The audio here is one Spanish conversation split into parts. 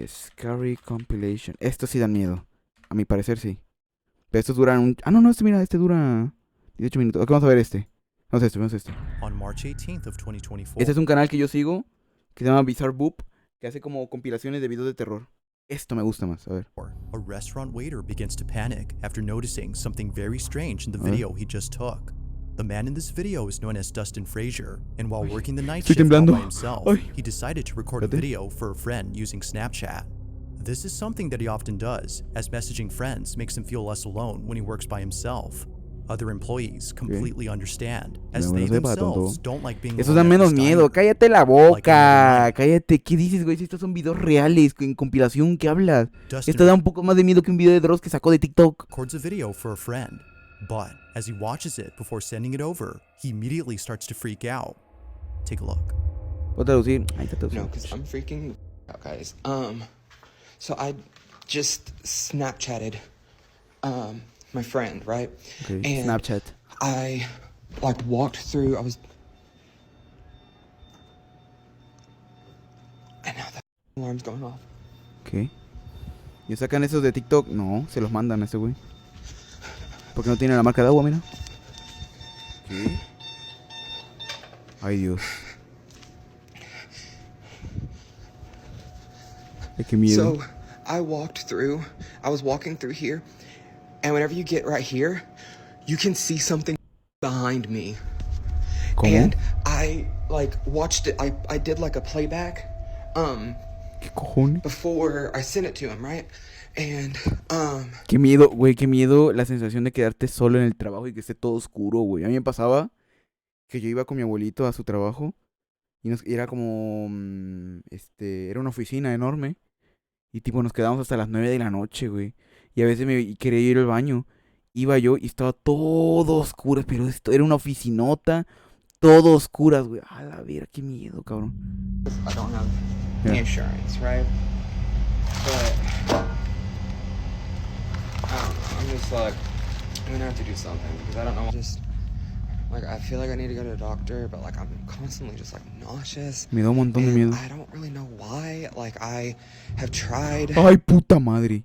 Scary Compilation. Estos sí dan miedo. A mi parecer sí. Pero estos duran un... Ah, no, no, mira, este dura 18 minutos. Ok, vamos a ver este. Vamos a este. On March 18th of 2024. Este es un canal que yo sigo que se llama Bizarre Boop, que hace como compilaciones de videos de terror. Esto me gusta más, a ver. A restaurant waiter begins to panic after noticing something very strange in the video he just took. The man in this video is known as Dustin Frazier, and while working the night shift all by himself, he decided to record a video for a friend using Snapchat. This is something that he often does, as messaging friends makes him feel less alone when he works by himself. Other employees completely understand, as they themselves don't like being Eso da menos miedo. Cállate la boca. Cállate. ¿Qué dices, güey? Si estos son videos reales, en compilación, ¿qué hablas? Esto da un poco más de miedo que un video de Dross que sacó de TikTok. Records a video for a friend, but as he watches it before sending it over, he immediately starts to freak out. Take a look. ¿Puedo traducir? Ahí está traducido. No, because I'm freaking out, guys. So I just Snapchatted, my friend, right? Okay, and Snapchat. I like walked through. And now the alarm's going off. Ok. ¿Y sacan esos de TikTok? No, se los mandan a ese güey. Porque no tiene la marca de agua, mira. ¿Qué? Ay, Dios. Ay, qué miedo. So I was walking through here, and whenever you get right here, you can see something behind me. ¿Cómo? And I like watched it. I did like a playback. ¿Qué cojones? Before I sent it to him, right? And Qué miedo, güey, qué miedo la sensación de quedarte solo en el trabajo y que esté todo oscuro, güey. A mí me pasaba que yo iba con mi abuelito a su trabajo y era como, era una oficina enorme y tipo nos quedábamos hasta las 9 de la noche, güey. Y a veces me quería ir al baño. Iba yo y estaba todo oscuro, pero esto era una oficinota, todo oscuras, güey. A la vera, qué miedo, cabrón. I don't have insurance, right? But I don't know. I'm just like, I'm gonna have to do something because I don't know. Just like I feel like I need to go to a doctor, but like I'm constantly just like nauseous. Me da un montón de miedo. I don't really know why. Like I have tried. Ay, puta madre.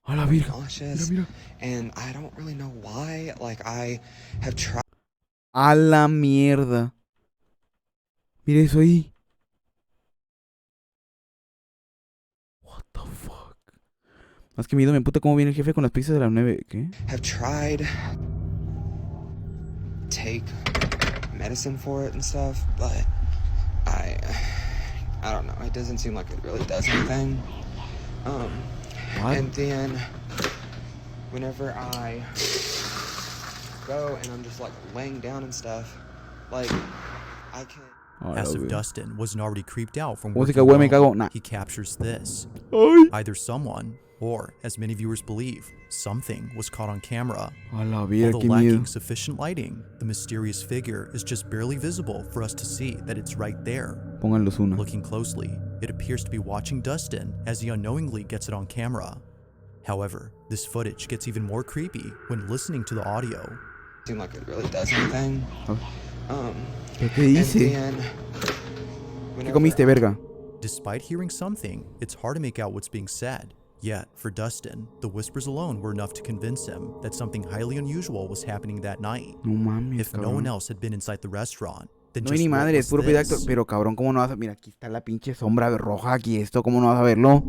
A la vera. Nauseous. Mira, mira. And I don't really know why. Like I have tried. A la mierda. Mira eso ahí. What the fuck. Más que miedo me puta cómo viene el jefe con las pizzas de las 9. ¿Qué? Have tried take medicine for it and stuff, but I don't know. It doesn't seem like it really does anything. What? And then whenever I go and I'm just like laying down and stuff, like I can. As if Dustin wasn't already creeped out from Música, working güey, me cago. alone, Nah. he captures this. Ay. Either someone, or as many viewers believe, something was caught on camera. A la vera, Although qué miedo. lacking sufficient lighting, the mysterious figure is just barely visible for us to see that it's right there. Pongan los una. Looking closely, it appears to be watching Dustin as he unknowingly gets it on camera. However, this footage gets even more creepy when listening to the audio. Seem like it really does anything. ¿Qué dice? ¿Qué comiste, verga? Despite hearing something, it's hard to make out what's being said. Yet, for Dustin, the whispers alone were enough to convince him that something highly unusual was happening that night. No mames, If no one else had been inside the restaurant, then no hay just ni what madre, es was puro pedacto. this? Pero cabrón, ¿cómo no vas a...? Mira, aquí está la pinche sombra roja, aquí esto, ¿cómo no vas a verlo?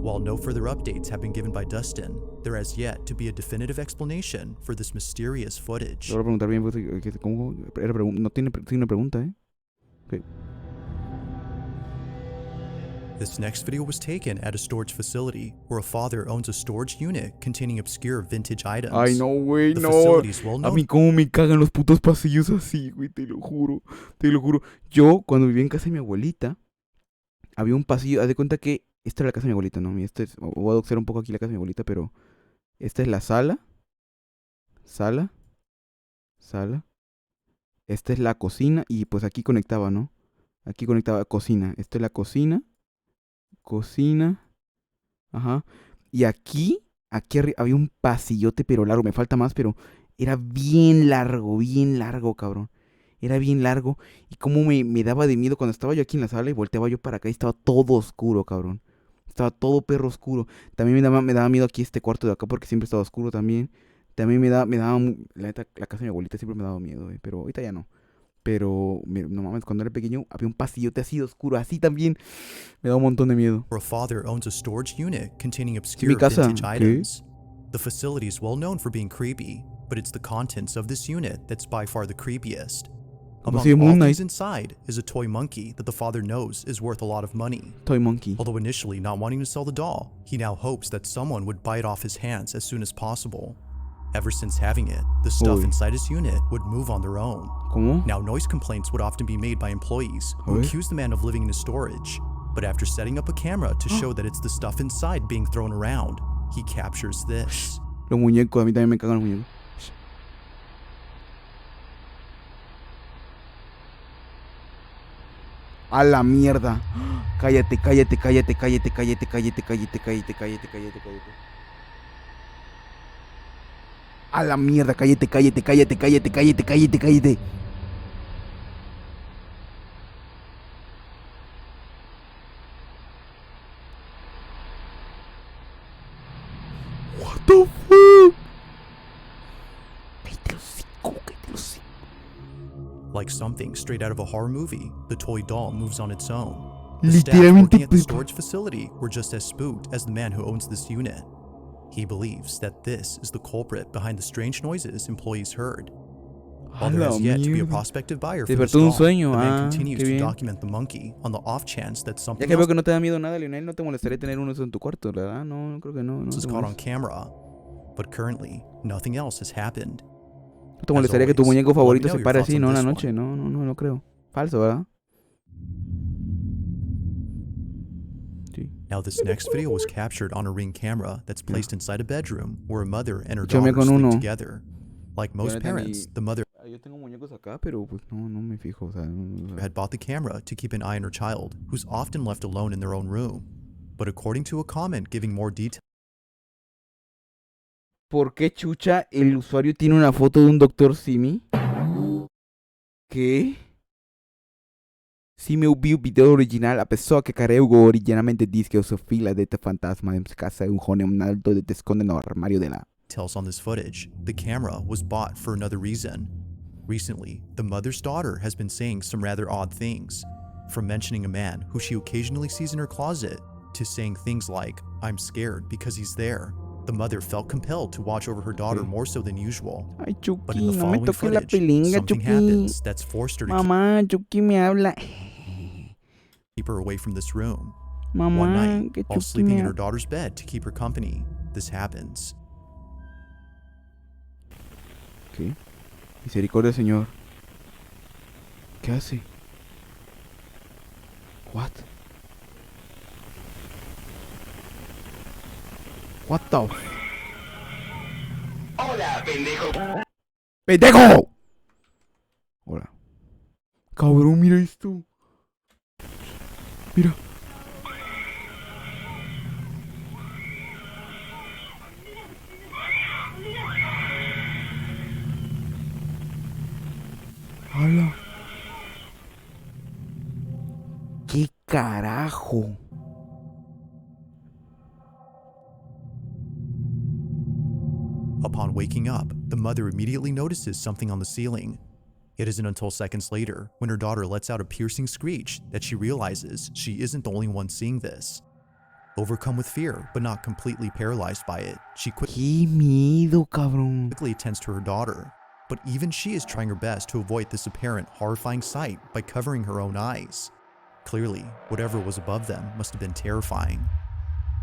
While no further updates have been given by Dustin, there has yet to be a definitive explanation for this mysterious footage. Te voy a preguntar bien, pues, ¿cómo? No tiene signo de pregunta, ¿eh? Okay. This next video was taken at a storage facility where a father owns a storage unit containing obscure vintage items. Ay, no, güey, The no. facility is well A known. mí cómo me cagan los putos pasillos así, güey, te lo juro. Te lo juro. Yo, cuando vivía en casa de mi abuelita, había un pasillo. Haz de cuenta que esta era la casa de mi abuelita, ¿no? Voy a doxear un poco aquí la casa de mi abuelita, pero esta es la sala. Sala. Esta es la cocina y pues aquí conectaba, ¿no? Aquí conectaba cocina. Esta es la cocina. Ajá. Y aquí había un pasillote pero largo. Me falta más, pero era bien largo, cabrón. Era bien largo. Y cómo me daba de miedo cuando estaba yo aquí en la sala y volteaba yo para acá y estaba todo oscuro, cabrón. Estaba todo perro oscuro. También me daba miedo aquí este cuarto de acá porque siempre estaba oscuro también. También la neta, la casa de mi abuelita siempre me daba miedo, güey. Pero ahorita ya no. Pero, no mames, cuando era pequeño había un pasillote así de oscuro. Así también me da un montón de miedo. Or a father owns a storage unit containing Mi obscure casa, vintage ¿qué? items. The facility is well known for being creepy, but it's the contents of this unit that's by far the creepiest. Como Among si de all Moon things Knight. inside is a toy monkey that the father knows is worth a lot of money. Toy Monkey. Although initially not wanting to sell the doll, he now hopes that someone would buy it off his hands as soon as possible. Ever since having it, the stuff Uy. inside his unit would move on their own. ¿Cómo? Now, noise complaints would often be made by employees who Uy. accuse the man of living in his storage. But after setting up a camera to show that it's the stuff inside being thrown around, he captures this. Los muñecos, a mí también me cagan los muñecos. A la mierda. Cállate, cállate, cállate, cállate, cállate, cállate, cállate, cállate, cállate, cállate, cállate. A la mierda, cállate, cállate, cállate, cállate, cállate, cállate, cállate. What the fuck? Cállate los hocico, cállate los hocico. Like something straight out of a horror movie, the toy doll moves on its own. The staff Literalmente, working at the puto. storage facility were just as spooked as the man who owns this unit. He believes that this is the culprit behind the strange noises employees heard. While there has yet to be a prospective buyer for this Despertó un doll, sueño. the man Ah, continues qué to bien. document the monkey on the off chance that Ya something que veo else que no te da miedo nada, Lionel, no te molestaría tener uno de esos en tu cuarto, ¿verdad? No, no creo que no. No is te caught on molesta. camera. But currently, nothing else has happened. ¿No te molestaría que tu always, muñeco let me favorito know se your pare thoughts así, on no? En la this noche. one. No, no, no lo creo. Falso, ¿verdad? Sí. Now, this next video was captured on a Ring camera that's placed inside a bedroom where a mother and her Échame daughter con sleep uno. together. Like most neta parents, ni- the mother Yo tengo muñecos acá, pero pues no me fijo, o sea, had bought the camera to keep an eye on her child, who's often left alone in their own room. But according to a comment giving more detail ¿Por qué chucha el usuario tiene una foto de un Dr. Simi? ¿Qué? Simi viu video original, a pessoa que carrego originalmente diz que eu sou filha deste fantasma em casa é um Ronaldo de te esconde no armário dela. on this footage, the camera was bought for another reason. Recently, the mother's daughter has been saying some rather odd things, from mentioning a man who she occasionally sees in her closet, to saying things like, "I'm scared because he's there." The mother felt compelled to watch over her daughter more so than usual. Ay, But in Chucky, the no me following toques la footage, pelinga, something Chucky. happens that's forced her to Mamá, Chucky me habla. keep her away from this room. Mamá, One night, que while Chucky sleeping me in her habla. daughter's bed to keep her company, this happens. ¿Qué? Misericordia, Señor. ¿Qué hace? What? What the f... Hola, pendejo. ¡Pendejo! Hola. Cabrón, mira esto. Mira. ¡Hala! ¿Qué carajo? Upon waking up, the mother immediately notices something on the ceiling. It isn't until seconds later, when her daughter lets out a piercing screech, that she realizes she isn't the only one seeing this. Overcome with fear, but not completely paralyzed by it, she ¡Qué miedo, cabrón! quickly attends to her daughter. But even she is trying her best to avoid this apparent horrifying sight by covering her own eyes. Clearly, whatever was above them must have been terrifying.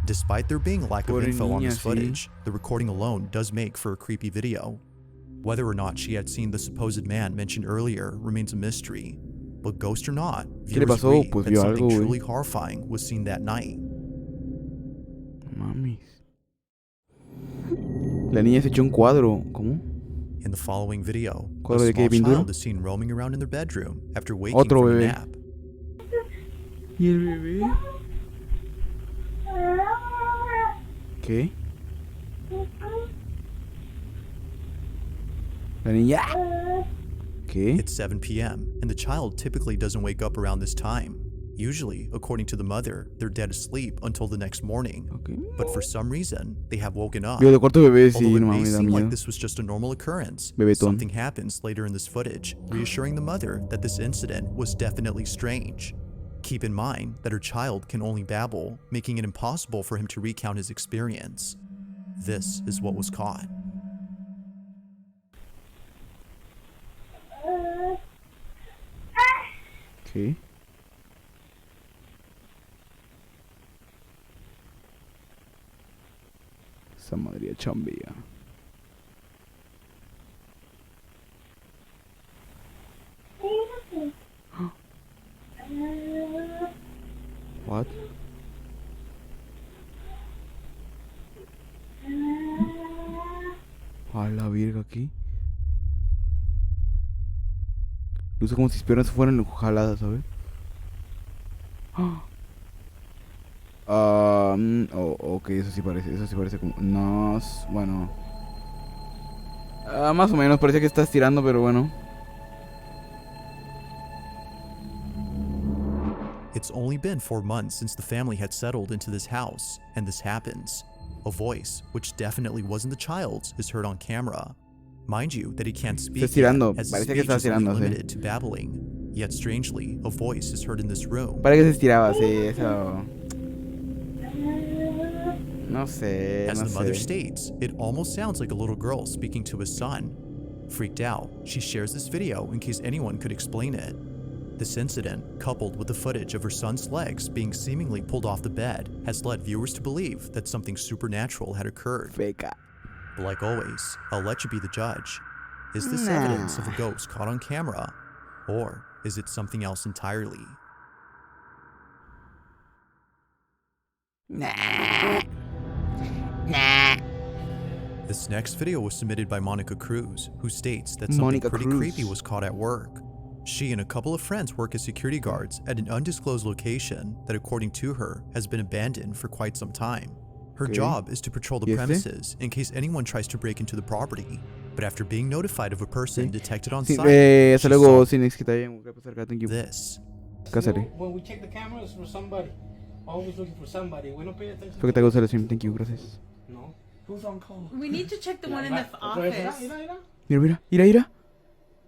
Despite there being a lack of Pobre info on this niña, sí. footage, the recording alone does make for a creepy video. Whether or not she had seen the supposed man mentioned earlier remains a mystery. But ghost or not, ¿Qué le viewers pasó? agree Pues that vio something algo, güey. truly horrifying was seen that night. Mames. La niña se echó un cuadro. ¿Cómo? In the following video, a ¿Cuadro de qué, small pintura? child is seen roaming around in their bedroom after waking Otro from a bebé. nap. ¿Y el bebé? ¿Qué? La niña. ¿Qué? It's 7 p.m., and the child typically doesn't wake up around this time. Usually, according to the mother, they're dead asleep until the next morning. Okay. But for some reason, they have woken up. Video de corto bebé, sí, Although it no may mames, da seem like miedo. this was just a normal occurrence, Bebetón. something happens later in this footage, reassuring the mother that this incident was definitely strange. Keep in mind that her child can only babble, making it impossible for him to recount his experience. This is what was caught. Okay. Esa madre chambea. What? A la virga aquí. Luce como si sus piernas fueran jaladas, ¿sabes? Ok, eso sí parece como... No, bueno. Más o menos, parece que está estirando, pero bueno. It's only been 4 months since the family had settled into this house, and this happens. A voice, which definitely wasn't the child's, is heard on camera. Mind you that he can't speak yet, as his speech is only limited to babbling. Yet strangely, a voice is heard in this room. Parece que se estiraba, sí, eso... No sé, As no the mother sé. states, it almost sounds like a little girl speaking to his son. Freaked out, she shares this video in case anyone could explain it. This incident, coupled with the footage of her son's legs being seemingly pulled off the bed, has led viewers to believe that something supernatural had occurred. Feca. But like always, I'll let you be the judge. Is this evidence of a ghost caught on camera? Or is it something else entirely? This next video was submitted by Monica Cruz, who states that something pretty creepy was caught at work. She and a couple of friends work as security guards at an undisclosed location that, according to her, has been abandoned for quite some time. Her job is to patrol the premises in case anyone tries to break into the property. But after being notified of a person detected on site, hasta luego, Cinex, que está bien. Voy a pasar acá, thank you. this. Cásate. When we check the cameras for somebody, always looking for somebody. We don't pay attention. Espero que te guste el stream, thank you, gracias. No. Who's on call? We need to check the one in the office. Mira, ira.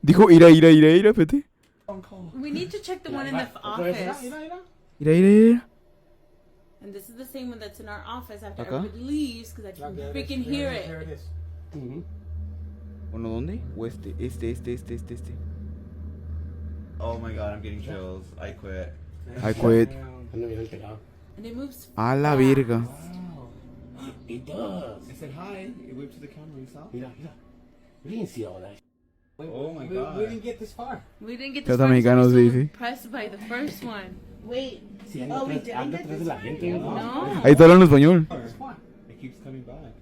Dijo ira, espérate. On call. We need to check the one in the office. Ira. And this is the same one that's in our office after Acá? everybody leaves because I can freaking hear it. There it is. Bueno, ¿dónde? O este. Oh my god, I'm getting chills. I quit. I quit. And And it moves. A la virga. it does. I said hi. It waved to the camera. You saw? Mira. We didn't see all that. Oh my we, god. We didn't get this far. We didn't get Los this far, so americanos, we're sí, so sí. impressed by the first one. Wait. Sí, anda atrás de la gente. No. Ahí está hablando español. It keeps coming back.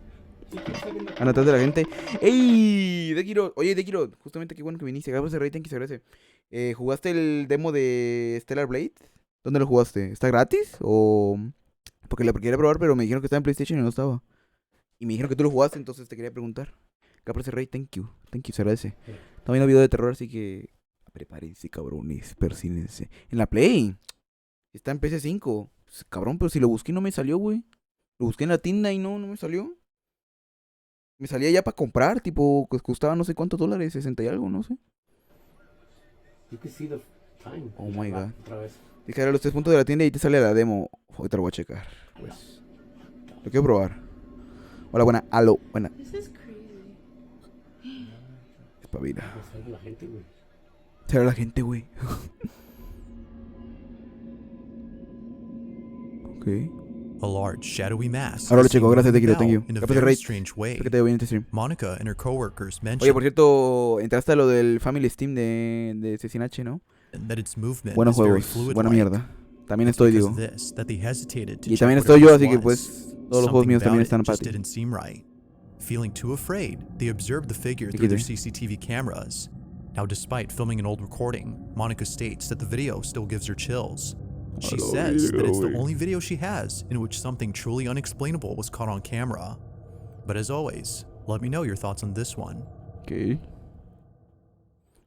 Anda atrás de la gente. ¡Ey! Dekiro. Oye, Dekiro. Justamente qué bueno que viniste. Acabas de rey, thank you, se agradece. ¿Jugaste el demo de Stellar Blade? ¿Dónde lo jugaste? ¿Está gratis? ¿O...? Porque la quería probar, pero me dijeron que estaba en PlayStation y no estaba. Y me dijeron que tú lo jugaste, entonces te quería preguntar. Capra Rey, thank you, se agradece. Está viendo video de terror, así que prepárense, cabrones, persínense. En la Play. Está en PS5. Cabrón, pero si lo busqué no me salió, güey. Lo busqué en la tienda y no me salió. Me salía ya para comprar, tipo, pues costaba no sé cuántos dólares, 60 y algo, no sé. You can see the time. Oh my god. Otra vez. Dejar los 3 puntos de la tienda y te sale la demo. Ahorita lo voy a checar. Pues. Lo quiero probar. Hola, buena. Aló, buena. This is crazy. Espabila. Sale la gente, güey. Será la gente, güey. Ok. A large, shadowy mass. Ahora lo is seen checo, gracias, moving Dekiro, thank you. about in a Capaz de very rey. strange way. Espero que te vaya bien este stream. Monica and her coworkers Oye, mentioned por cierto, entraste a lo del Family Steam de CCNH, ¿no? that its movement Buenos is very juegos, fluid. buena mierda. También estoy, Because digo. of this, that they hesitated to Y check también what estoy it yo, was. así que pues todos los juegos Something míos también about están it para just ti. didn't seem right. Feeling too afraid, they observed the figure through their XD. CCTV cameras. Now, despite filming an old recording, Monica states that the video still gives her chills. She says that it's the only video she has in which something truly unexplainable was caught on camera. But as always, let me know your thoughts on this one. Ok.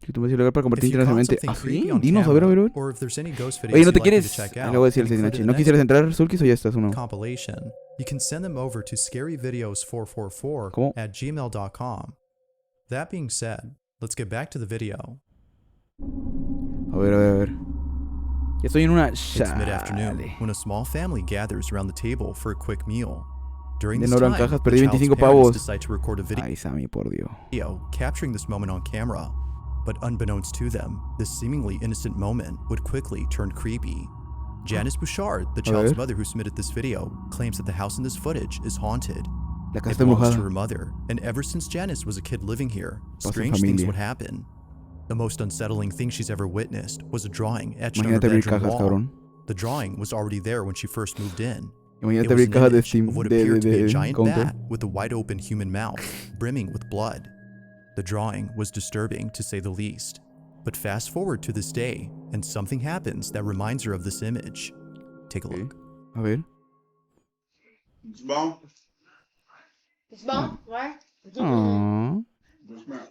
Que tú me ilegal para compartir If you caught internacionalmente. something ¿Ah, creepy sí? on Dinos, a ver, a ver, a ver. camera, or if there's any ghost videos Oye, ¿no you'd te like me to quieres? check Ahí out, le voy a decir al heading for CDNH. the ¿No next quisieras entrar, Sulkis, o ya estás uno? compilation, you can send them over to scaryvideos444 ¿Cómo? at gmail.com. That being said, let's get back to the video. A ver, a ver, a ver. Ya estoy en una... It's mid-afternoon Chale. when a small family gathers around the table for a quick meal. During De this Nora en time, cajas, the perdí child's 25 parents pavos. decide to record a Ay, Sammy, por Dios. video capturing this moment on camera. But unbeknownst to them, this seemingly innocent moment would quickly turn creepy. Janice Bouchard, the child's ver. mother who submitted this video, claims that the house in this footage is haunted. La casa It está belongs to embrujada. her mother, and ever since Janice was a kid living here, Pasa en strange things familia. would happen. The most unsettling thing she's ever witnessed was a drawing etched on her Imagínate abrir bedroom cajas, wall. cabrón. The drawing was already there when she first moved in. Imagínate It was abrir an cajas de image Steam. of what De appeared to be a giant Counter. bat with a wide open human mouth, brimming with blood. The drawing was disturbing to say the least. But fast forward to this day, and something happens that reminds her of this image. Take a look. A ver. It's bon? C'est bon? Ouais. Ah. Doucement.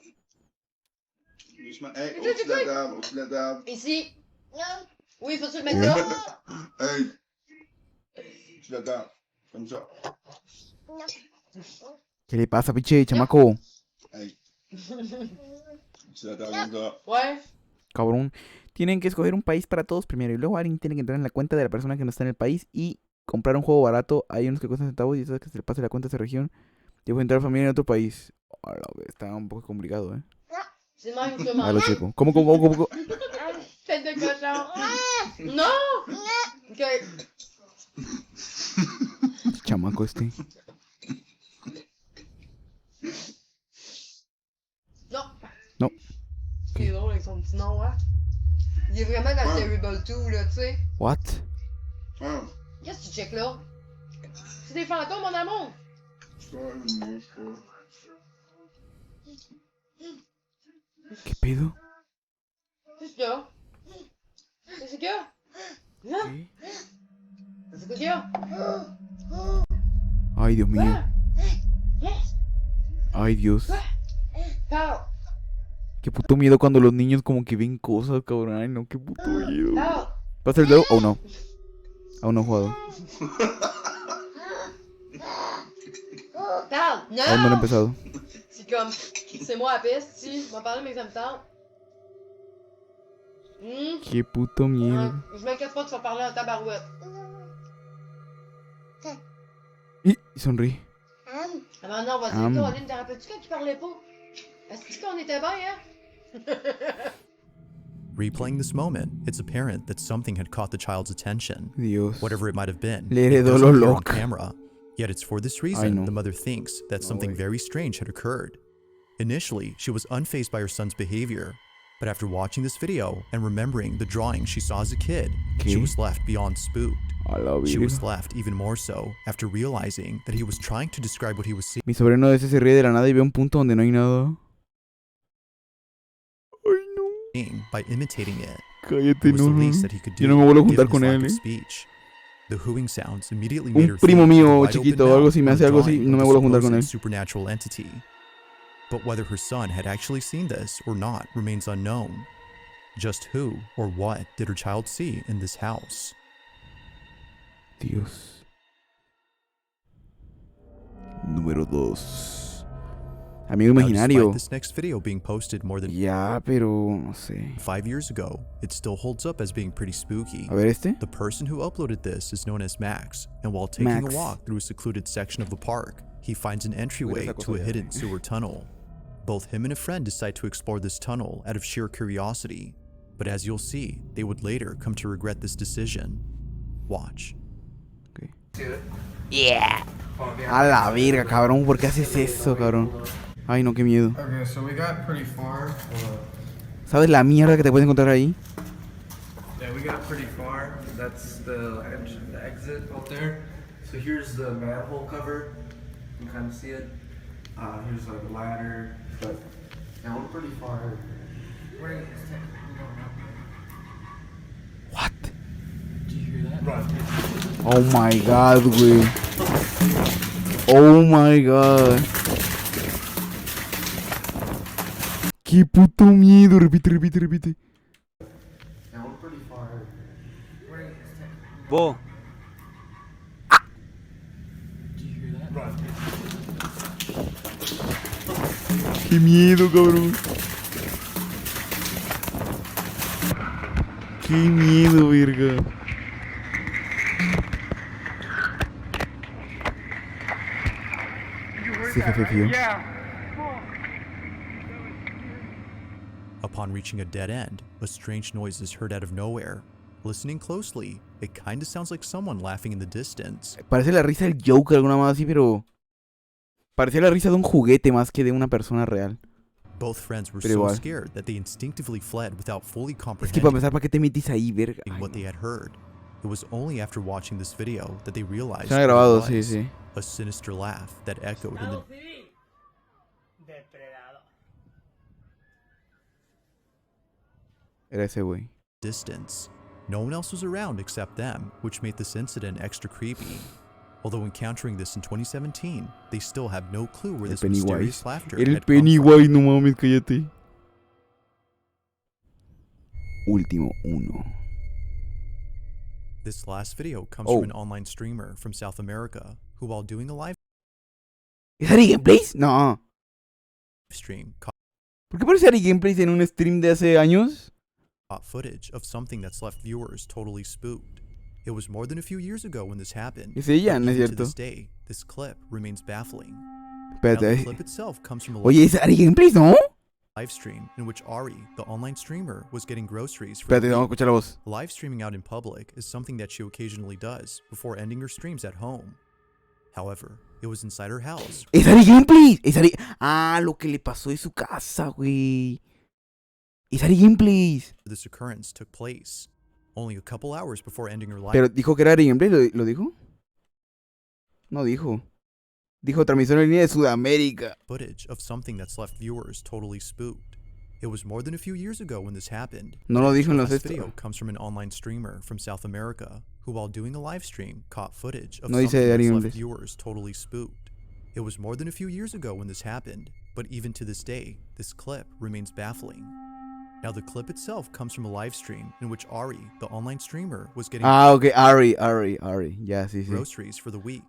Doucement. Hey, C'est au-dessus de quoi? la table, au-dessus de la table. Ici. Oui, faut-tu le mettre là? Hey. Au-dessus de la table. Comme ça. ¿Qué le pasa, pinche chamaco? Hey. Au-dessus de la table, comme ça. Ouais. Cabrón. Tienen que escoger un país para todos primero. Y luego alguien tiene que entrar en la cuenta de la persona que no está en el país y comprar un juego barato. Hay unos que cuestan centavos y eso es que se le pase la cuenta a esa región. Y puede entrar familia en otro país. Oh, está un poco complicado, ¿eh? C'est le même que Ah, lo maman. checo. ¿Cómo? Tête de cochon. Non! Ok. Chamaco este. Non. Non. C'est drôle avec son petit nom, hein? Il est vraiment dans le Terrible 2, là, tu sais. What? Ah, Qu'est-ce que tu checkes là? C'est des fantômes, mon amour! c'est pas une mouche, ça. ¿Qué pedo? Qu'est-ce qu'il y a? Qu'est-ce qu'il y a? Hein? Qu'est-ce qu'il y a? Ay, Dios mío. Ay, Dios. Parle! Qué puto miedo cuando los niños como que ven cosas, cabrón. Ay, no, qué puto miedo. Parle! ¿Pasa el dedo? ¿O no? Aún no he jugado. Parle! Aún no lo he Non! empezado. C'est comme, c'est moi la peste, si, je vais parler, mais ça me tente. Qué puto miedo. Je m'inquiète pas, tu vas parler en tabarouette. Y sonríe. Ah ben non, on va dire, Caroline, te rappelles-tu quand tu parlais pas? Est-ce qu'on était bien, hein? Replaying this moment, it's apparent that something had caught the child's attention. Dios. Whatever it might have been. Le It heredó doesn't lo appear on loca. camera. Yet it's for this reason no. the mother thinks that something güey. very strange had occurred. Initially, she was unfazed by her son's behavior, but after watching this video and remembering the drawing she saw as a kid, she ¿Qué? was left beyond spooked. A la She was virga. left even more so after realizing that he was trying to describe what he was Mi sobrino a veces se ríe de la nada y ve un punto donde no hay nada. Ay, no. seeing by imitating it. Cállate, It was no, the no. least that he could do, Yo no me vuelvo a given juntar his con lack él, of ¿eh? speech. The hooing sounds immediately made her Un think primo of the mío wide chiquito open o algo mouth así me on hace the algo así, drawing no me of vuelvo a the juntar con supposed él. supernatural entity. But whether her son had actually seen this or not remains unknown. Just who or what did her child see in this house? Dios. Número 2. Amigo Now, imaginario. despite this next video being posted more than Ya, pero no sé. 5 years ago, it still holds up as being pretty spooky. A ver este. The person who uploaded this is known as Max, and while taking Max. a walk through a secluded section of the park, he finds an entryway esa cosa to a ya, hidden sewer tunnel. Both him and a friend decide to explore this tunnel out of sheer curiosity, but as you'll see, they would later come to regret this decision. Watch. Yeah. A la verga, cabrón. ¿Por qué haces eso, cabrón? Ay, no, qué miedo. Okay, so we got pretty far. ¿Sabes la mierda que te puedes encontrar ahí? Yeah, we got pretty far. That's the exit out there. So here's the manhole cover. You can kind of see it. Here's like a ladder, but yeah, we're pretty far. What? Do you hear that? Right. Oh my god, güey. Oh my god. Qué puto miedo. Repite, repite, repite. Now we're pretty far. Bo. Qué miedo, cabrón. Qué miedo, verga. Sí, jefe, fío. Upon reaching a dead end, a strange noise is heard out of nowhere. Listening closely, it kinda sounds like someone laughing in the distance. Parece la risa del Joker, alguna más así, pero... Parecía la risa de un juguete más que de una persona real. Both friends were Pero so igual. scared that they instinctively fled without fully Es que para comprehending empezar, ¿para qué te metís ahí, verga? Ay, what they had heard. It was only after watching this video that they realized se han what grabado, it sí, was, sí. a sinister laugh that echoed in the Depredado. Era ese güey. distance. No one else was around except them, which made this incident extra creepy. Although encountering this in 2017, they still have no clue where El this mysterious Pennywise. laughter Era el had come from. Pennywise, no mames, cállate. Último uno. This last video comes Oh. from an online streamer from South America who, while doing a live ¿Es Ari Gameplays? No. stream, ¿Por qué parece Ari Gameplays en un stream de hace años? caught footage of something that's left viewers totally spooked. It was more than a few years ago when this happened. Es ella, but ¿no es even to cierto? this day, this clip remains baffling. Now, the Espérate. clip itself comes from a Oye, ¿es Ari Gameplays, no? live stream in which Ari, the online streamer, was getting groceries for Espérate, the vamos a week. escuchar la voz. Live streaming out in public is something that she occasionally does before ending her streams at home. However, it was inside her house. ¡Es Ari Gameplays! Es Ari... Ah, lo que le pasó de su casa, güey. Es Ari Gameplays. This occurrence took place only a couple hours before ending her live Pero dijo que era Ari Gameplays, ¿lo dijo? No dijo. Dijo transmisión en línea de Sudamérica. footage of something that's left viewers totally spooked. It was more than a few years ago when this happened. No lo dijo en los This estos. video comes from an online streamer from South America who, while doing a live stream, caught footage of No dice something Ari that's Gameplays. left viewers totally spooked. It was more than a few years ago when this happened, but even to this day, this clip remains baffling. Now, the clip itself comes from a live stream in which Ari, the online streamer, was getting Ah, ok. Ari. Ya, sí, sí. groceries for the week.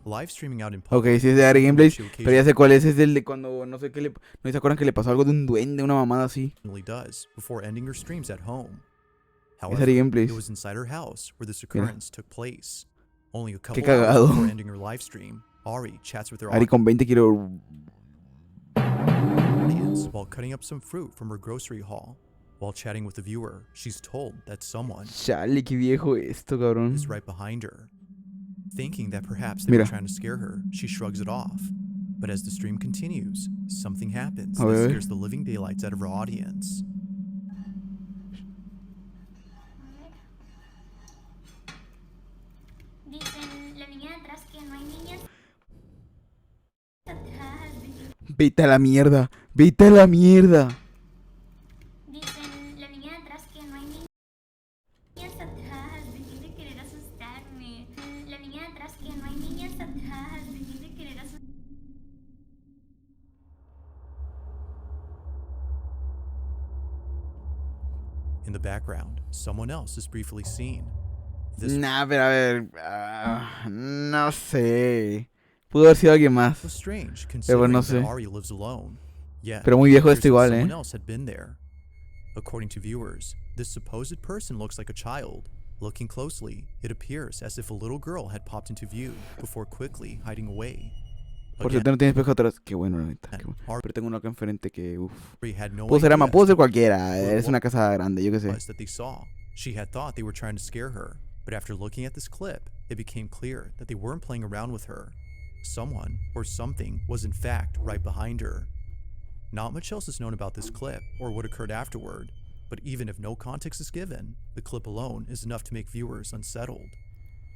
Live streaming out in public. Ok, sí es de Ari Gameplays. She Pero ya sé cuál es. Es del de cuando no sé qué le... ¿No se acuerdan que le pasó algo de un duende, una mamada así? occasionally does before ending her streams at home. Es However, Ari Gameplays. it was inside her house where this Mira. occurrence took place. Only a couple Qué hours cagado. before ending her live stream, Ari chats with her Ari con 20 kilos. audience while cutting up some fruit from her grocery haul. While chatting with the viewer, she's told that someone Chale, qué viejo esto, cabrón. is right behind her. Thinking that perhaps they were Mira. trying to scare her, she shrugs it off. But as the stream continues, something happens A that ver. scares the living daylights out of her audience. Dicen la niña de atrás que no hay niñas atrás. Vete a la mierda. Vete a la mierda. Dicen la niña de atrás que no hay niñas atrás. Dejen de querer asustarme. La niña de atrás que no hay niñas atrás. Dejen de querer asustarme. In the background, someone else is briefly seen. This Nah, pero a ver. No sé. Pudo haber sido alguien más. was strange Pero considering no that sé. Ari lives alone. Yet, Pero muy viejo it appears esto that igual, someone eh. else had been there. According to viewers, this supposed person looks like a child. Looking closely, it appears as if a little girl had popped into view before quickly hiding away. Por Again, cierto, no tiene espejo atrás. Qué bueno, la neta. Qué bueno. Ari Pero tengo uno acá enfrente que, uff. had no Puedo ser ama, idea puedo as ser to cualquiera. what Es una casa grande, yo qué sé. was that they saw. She had thought they were trying to scare her, but after looking at this clip, it became clear that they weren't playing around with her. Someone or something was in fact right behind her. Not much else is known about this clip or what occurred afterward, but even if no context is given, the clip alone is enough to make viewers unsettled.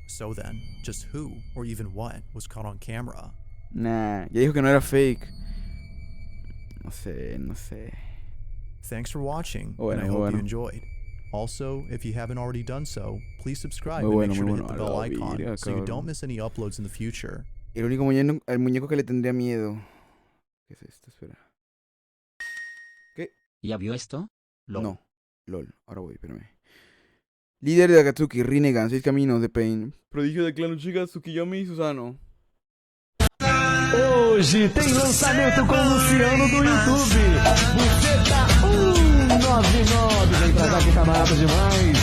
So then, just who or even what was caught on camera? Nah, ya dijo que no era fake. No sé, no sé. Thanks for watching, Muy bueno, and I muy hope bueno. you enjoyed. Also, if you haven't already done so, please subscribe Muy and bueno, make muy sure to hit the bueno. bell A la icon verga, so you cabrón. don't miss any uploads in the future. El único muñeco, el muñeco que le tendría miedo. ¿Qué es esto? Espera. ¿Qué? ¿Ya vio esto? No. LOL. Ahora voy, espérame. Líder de Akatsuki, Rinnegan, 6 caminos de Pain. Prodigio de clã Uchiha, Tsukiyomi e Susano. Hoje tem lançamento com o Luciano do YouTube. Você tá 199. Vem pra cá que tá barato demais.